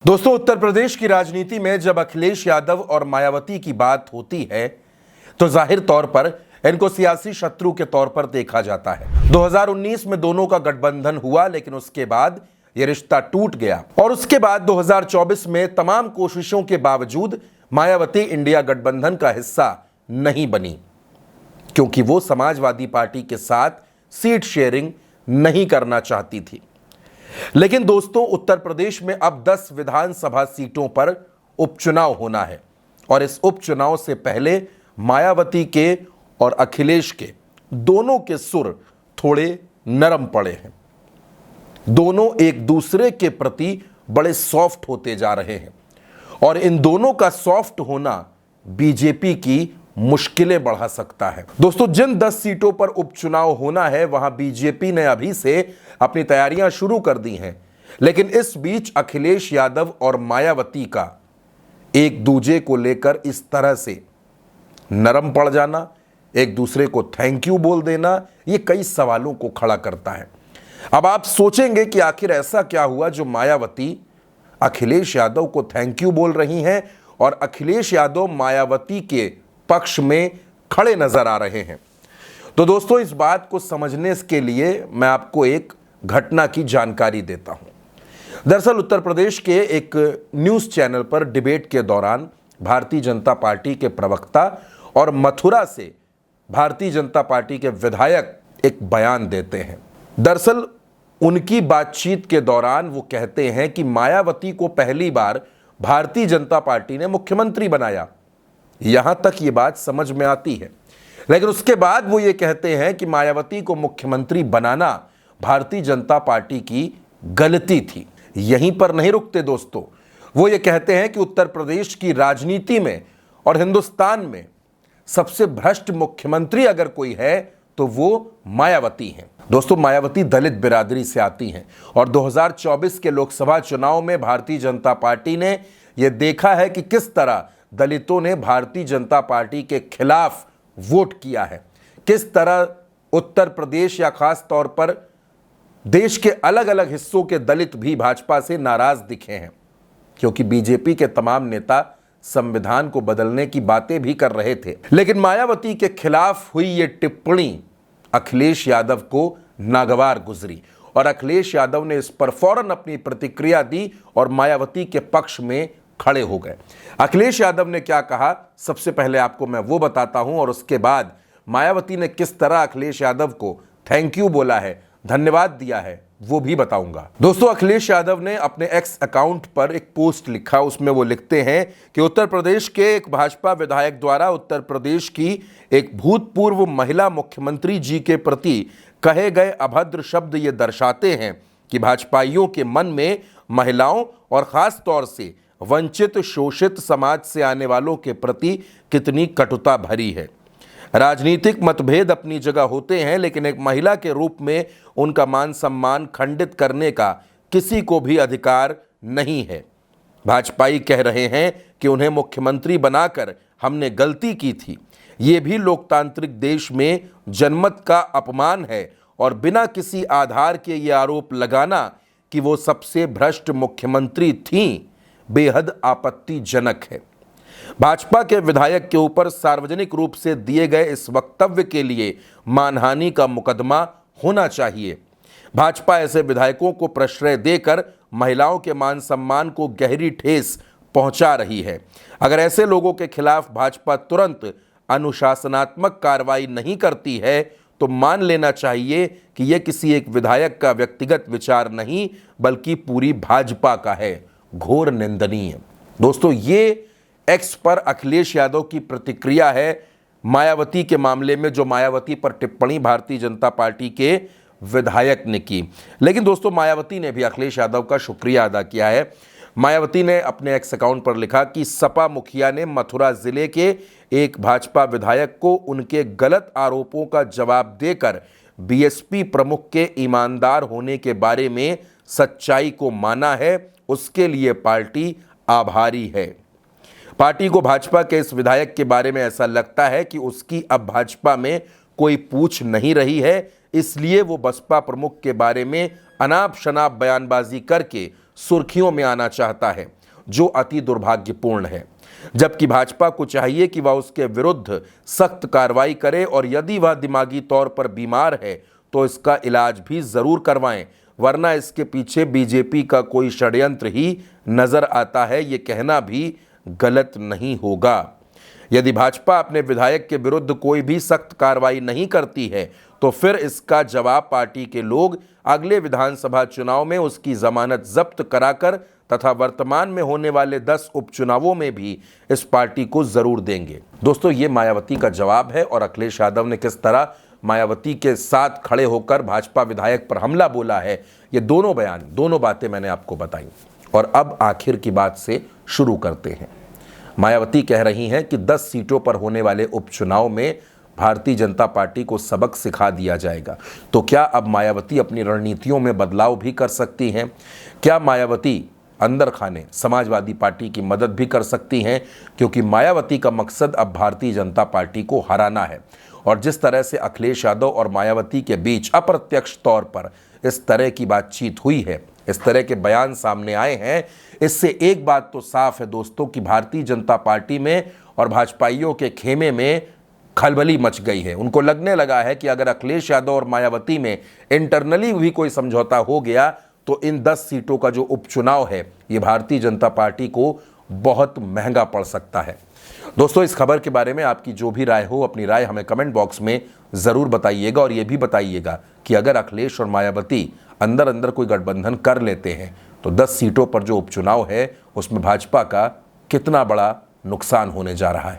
दोस्तों, उत्तर प्रदेश की राजनीति में जब अखिलेश यादव और मायावती की बात होती है तो जाहिर तौर पर इनको सियासी शत्रु के तौर पर देखा जाता है। 2019 में दोनों का गठबंधन हुआ, लेकिन उसके बाद यह रिश्ता टूट गया और उसके बाद 2024 में तमाम कोशिशों के बावजूद मायावती इंडिया गठबंधन का हिस्सा नहीं बनी, क्योंकि वो समाजवादी पार्टी के साथ सीट शेयरिंग नहीं करना चाहती थी। लेकिन दोस्तों, उत्तर प्रदेश में अब 10 विधानसभा सीटों पर उपचुनाव होना है और इस उपचुनाव से पहले मायावती के और अखिलेश के दोनों के सुर थोड़े नरम पड़े हैं। दोनों एक दूसरे के प्रति बड़े सॉफ्ट होते जा रहे हैं और इन दोनों का सॉफ्ट होना बीजेपी की मुश्किलें बढ़ा सकता है। दोस्तों, जिन 10 सीटों पर उपचुनाव होना है वहां बीजेपी ने अभी से अपनी तैयारियां शुरू कर दी हैं, लेकिन इस बीच अखिलेश यादव और मायावती का एक दूसरे को लेकर इस तरह से नरम पड़ जाना, एक दूसरे को थैंक यू बोल देना, ये कई सवालों को खड़ा करता है। अब आप सोचेंगे कि आखिर ऐसा क्या हुआ जो मायावती अखिलेश यादव को थैंक यू बोल रही हैं और अखिलेश यादव मायावती के पक्ष में खड़े नजर आ रहे हैं। तो दोस्तों, इस बात को समझने के लिए मैं आपको एक घटना की जानकारी देता हूं। दरअसल उत्तर प्रदेश के एक न्यूज़ चैनल पर डिबेट के दौरान भारतीय जनता पार्टी के प्रवक्ता और मथुरा से भारतीय जनता पार्टी के विधायक एक बयान देते हैं। दरअसल उनकी बातचीत के दौरान वो कहते हैं कि मायावती को पहली बार भारतीय जनता पार्टी ने मुख्यमंत्री बनाया। यहां तक ये बात समझ में आती है, लेकिन उसके बाद वो ये कहते हैं कि मायावती को मुख्यमंत्री बनाना भारतीय जनता पार्टी की गलती थी। यहीं पर नहीं रुकते दोस्तों, वो ये कहते हैं कि उत्तर प्रदेश की राजनीति में और हिंदुस्तान में सबसे भ्रष्ट मुख्यमंत्री अगर कोई है तो वो मायावती हैं। दोस्तों, मायावती दलित बिरादरी से आती हैं और 2024 के लोकसभा चुनाव में भारतीय जनता पार्टी ने यह देखा है कि किस तरह दलितों ने भारतीय जनता पार्टी के खिलाफ वोट किया है, किस तरह उत्तर प्रदेश या खास तौर पर देश के अलग अलग हिस्सों के दलित भी भाजपा से नाराज दिखे हैं, क्योंकि बीजेपी के तमाम नेता संविधान को बदलने की बातें भी कर रहे थे। लेकिन मायावती के खिलाफ हुई ये टिप्पणी अखिलेश यादव को नागवार गुजरी और अखिलेश यादव ने इस पर फौरन अपनी प्रतिक्रिया दी और मायावती के पक्ष में खड़े हो गए। अखिलेश यादव ने क्या कहा, सबसे पहले आपको मैं वो बताता हूं और उसके बाद मायावती ने किस तरह अखिलेश यादव को थैंक यू बोला है, धन्यवाद दिया है, वो भी बताऊंगा। दोस्तों, अखिलेश यादव ने अपने एक्स अकाउंट पर एक पोस्ट लिखा। उसमें वो लिखते हैं कि उत्तर प्रदेश के एक भाजपा विधायक द्वारा उत्तर प्रदेश की एक भूतपूर्व महिला मुख्यमंत्री जी के प्रति कहे गए अभद्र शब्द ये दर्शाते हैं कि भाजपाइयों के मन में महिलाओं और खास तौर से वंचित शोषित समाज से आने वालों के प्रति कितनी कटुता भरी है। राजनीतिक मतभेद अपनी जगह होते हैं, लेकिन एक महिला के रूप में उनका मान सम्मान खंडित करने का किसी को भी अधिकार नहीं है। भाजपाई कह रहे हैं कि उन्हें मुख्यमंत्री बनाकर हमने गलती की थी। ये भी लोकतांत्रिक देश में जनमत का अपमान है और बिना किसी आधार के ये आरोप लगाना कि वो सबसे भ्रष्ट मुख्यमंत्री थीं बेहद आपत्तिजनक है। भाजपा के विधायक के ऊपर सार्वजनिक रूप से दिए गए इस वक्तव्य के लिए मानहानि का मुकदमा होना चाहिए। भाजपा ऐसे विधायकों को प्रश्रय देकर महिलाओं के मान सम्मान को गहरी ठेस पहुंचा रही है। अगर ऐसे लोगों के खिलाफ भाजपा तुरंत अनुशासनात्मक कार्रवाई नहीं करती है तो मान लेना चाहिए कि यह किसी एक विधायक का व्यक्तिगत विचार नहीं बल्कि पूरी भाजपा का है। घोर निंदनीय। दोस्तों, ये एक्स पर अखिलेश यादव की प्रतिक्रिया है मायावती के मामले में, जो मायावती पर टिप्पणी भारतीय जनता पार्टी के विधायक ने की। लेकिन दोस्तों, मायावती ने भी अखिलेश यादव का शुक्रिया अदा किया है। मायावती ने अपने एक्स अकाउंट पर लिखा कि सपा मुखिया ने मथुरा जिले के एक भाजपा विधायक को उनके गलत आरोपों का जवाब देकर बीएसपी प्रमुख के ईमानदार होने के बारे में सच्चाई को माना है। उसके लिए पार्टी आभारी है। पार्टी को भाजपा के इस विधायक के बारे में ऐसा लगता है कि उसकी अब भाजपा में कोई पूछ नहीं रही है, इसलिए वो बसपा प्रमुख के बारे में अनाप शनाप बयानबाजी करके सुर्खियों में आना चाहता है। जो अति दुर्भाग्यपूर्ण है। जबकि भाजपा को चाहिए कि वह उसके विरुद्ध सख्त कार्रवाई करे और यदि वह दिमागी तौर पर बीमार है तो इसका इलाज भी जरूर करवाएं, वरना इसके पीछे बीजेपी का कोई षड्यंत्र ही नजर आता है, ये कहना भी गलत नहीं होगा। यदि भाजपा अपने विधायक के विरुद्ध कोई भी सख्त कार्रवाई नहीं करती है तो फिर इसका जवाब पार्टी के लोग अगले विधानसभा चुनाव में उसकी जमानत जब्त कराकर तथा वर्तमान में होने वाले 10 उपचुनावों में भी इस पार्टी को जरूर देंगे। दोस्तों, ये मायावती का जवाब है और अखिलेश यादव ने किस तरह मायावती के साथ खड़े होकर भाजपा विधायक पर हमला बोला है, ये दोनों बयान, दोनों बातें मैंने आपको बताई। और अब आखिर की बात से शुरू करते हैं। मायावती कह रही हैं कि 10 सीटों पर होने वाले उपचुनाव में भारतीय जनता पार्टी को सबक सिखा दिया जाएगा। तो क्या अब मायावती अपनी रणनीतियों में बदलाव भी कर सकती हैं? क्या मायावती अंदर खाने समाजवादी पार्टी की मदद भी कर सकती हैं? क्योंकि मायावती का मकसद अब भारतीय जनता पार्टी को हराना है। और जिस तरह से अखिलेश यादव और मायावती के बीच अप्रत्यक्ष तौर पर इस तरह की बातचीत हुई है, इस तरह के बयान सामने आए हैं, इससे एक बात तो साफ है दोस्तों कि भारतीय जनता पार्टी में और भाजपाइयों के खेमे में खलबली मच गई है। उनको लगने लगा है कि अगर अखिलेश यादव और मायावती में इंटरनली भी कोई समझौता हो गया तो इन 10 सीटों का जो उपचुनाव है ये भारतीय जनता पार्टी को बहुत महंगा पड़ सकता है। दोस्तों, इस खबर के बारे में आपकी जो भी राय हो, अपनी राय हमें कमेंट बॉक्स में जरूर बताइएगा और ये भी बताइएगा कि अगर अखिलेश और मायावती अंदर अंदर कोई गठबंधन कर लेते हैं तो 10 सीटों पर जो उपचुनाव है उसमें भाजपा का कितना बड़ा नुकसान होने जा रहा है।